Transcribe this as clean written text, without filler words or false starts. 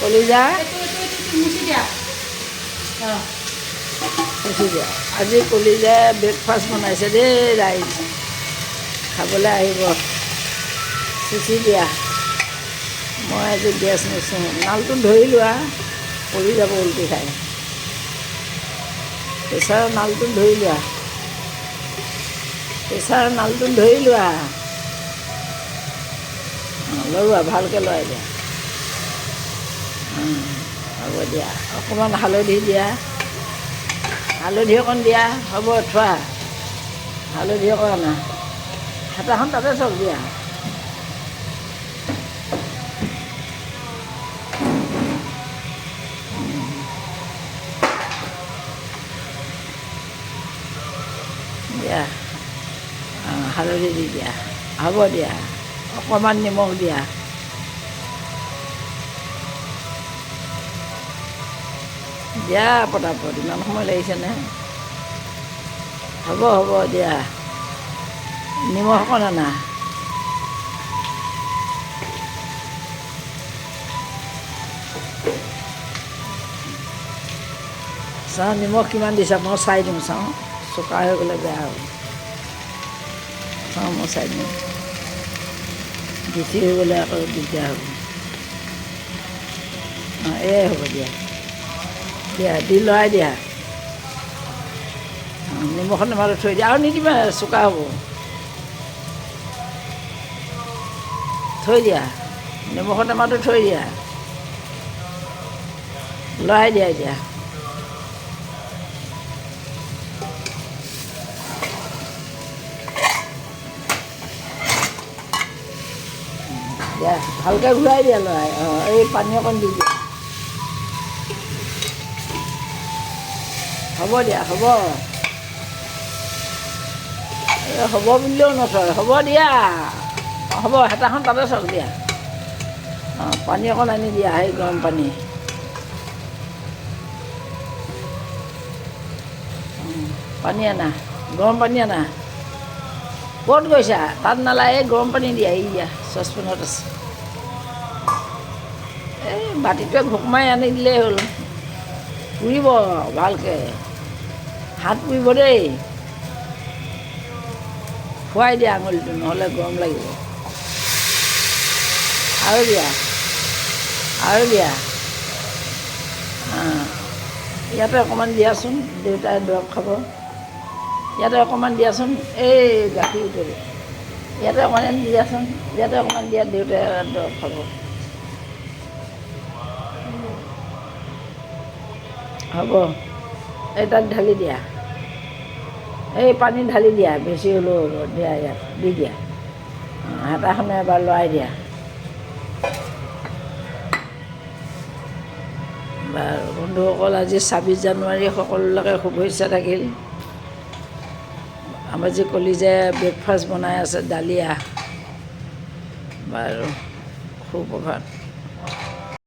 কলিজা মুচি দিয়া মুচি দিয়া। আজি কলিজাই ব্ৰেকফাষ্ট বনাইছে দেই ৰাইজ, খাবলৈ আহিব। চুচি দিয়া। মই আজি গেছ নুচোঁ, নালটো ধৰি লোৱা, পৰি যাব উলটি খাই। প্ৰেছাৰৰ নালটো ধৰি লোৱা, প্ৰেছাৰৰ নালটো ধৰি লোৱা। লৰোৱা, ভালকৈ লৰাই দিয়া। হ'ব দিয়া, অকণমান হালধি দিয়া, হালধি অকণ দিয়া। হ'ব থোৱা, হালধি অকণ আনা, হেতাখন তাতে চব দিয়া। দিয়া, হালধি দি দিয়া। হ'ব দিয়া, অকণমান নিমখ দিয়া। দিয়া পটাপট, ইমান সময় লাগিছেনে? হ'ব হ'ব দিয়া, নিমখ অকণ আনা। চাওঁ নিমখ কিমান দিছা, মই চাই দিওঁ। চাওঁ, চোকা হৈ গ'লে বেয়া হ'ব। চাওঁ, মই চাই দিওঁ। বেছি হৈ গ'লে আকৌ দিগদাৰ হ'ব। এয়াই হ'ব দিয়া, দিয়া দি লৰাই দিয়া। নিমখত নমাটো থৈ দিয়া, আৰু নিদিবা, চোকা হ'ব। থৈ দিয়া, নিমখত টেমাটো থৈ দিয়া, লৰাই দিয়া এতিয়া। দিয়া, ভালকৈ ঘূৰাই দিয়া লৰাই। এই পানী অকণ দি দিয়া। হ'ব দিয়া, হ'ব। হ'ব বুলিলেও নথয়, হ'ব দিয়া। হ'ব, হেতাখন তাতে চাওক দিয়া। পানী অকণ আনি দিয়া, সেই গৰম পানী। পানী আনা, গৰম পানী আনা। ক'ত গৈছা? তাত নালাগে, এই গৰম পানী দিয়া। এই দিয়া, চচপেনত আছে। এই বাতিটোৱে ঘোক মাৰি আনি দিলেই হ'ল। পুৰিব ভালকৈ, হাত পুৰিব দেই। খুৱাই দিয়া আঙুলিটো, নহ'লে গৰম লাগিব। আৰু দিয়া, আৰু দিয়া। ইয়াতে অকণমান দিয়াচোন, দেউতাই দৰৱ খাব। ইয়াতে অকণমান দিয়াচোন, এই গাখীৰ উতলি। ইয়াতে অকণমান দিয়াচোন, ইয়াতে অকণমান দিয়া, দেউতাই দৰৱ খাব। হ'ব, এই তাত ঢালি দিয়া। এই পানী ঢালি দিয়া, বেছি হ'লেও হ'ব। দিয়া, ইয়াত দি দিয়া। হেতাখনে এবাৰ লৰাই দিয়া। বাৰু বন্ধুসকল, আজি 26 জানুৱাৰী, সকলোলৈকে শুভেচ্ছা থাকিল। আমাৰ যি কলিজাই ব্ৰেকফাষ্ট বনাই আছে, ডালিয়া। বাৰু সুপ্ৰভাত।